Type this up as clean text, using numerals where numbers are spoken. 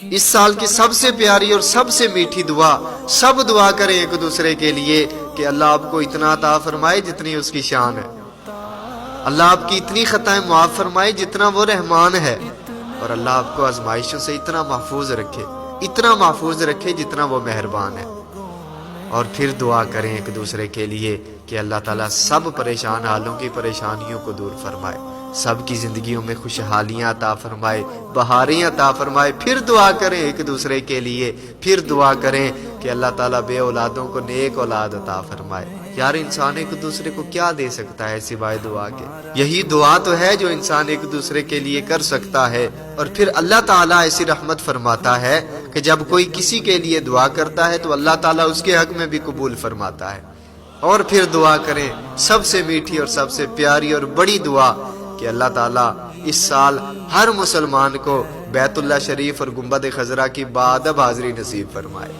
इस साल की सबसे प्यारी और सबसे मीठी दुआ, सब दुआ करें एक दूसरे के लिए कि अल्लाह आपको इतना अता फरमाए जितनी उसकी शान है, अल्लाह आपकी इतनी खताएं माफ फरमाए जितना वो रहमान है, और अल्लाह आपको आजमाइशों से इतना महफूज रखे, इतना महफूज रखे जितना वो मेहरबान है। और फिर दुआ करें एक दूसरे के लिए कि अल्लाह ताला सब परेशान हालों की परेशानियों को दूर फरमाए, सबकी जिंदगियों में खुशहालियां अता फरमाए, बहारें अता फरमाए। फिर दुआ करें एक दूसरे के लिए, फिर दुआ करें कि अल्लाह ताला बे औलादों को नेक औलाद अता फरमाए। यार इंसान एक दूसरे को क्या दे सकता है सिवाय दुआ के? यही दुआ तो है जो इंसान एक दूसरे के लिए कर सकता है। और फिर अल्लाह ताला ऐसी रहमत फरमाता है कि जब कोई किसी के लिए दुआ करता है तो अल्लाह ताला उसके हक में भी कबूल फरमाता है। और फिर दुआ करें सबसे मीठी और सबसे प्यारी और बड़ी दुआ कि अल्लाह ताला इस साल हर मुसलमान को बैतुल्लाह शरीफ और गुंबद खजरा की बाअदब हाजिरी नसीब फरमाए।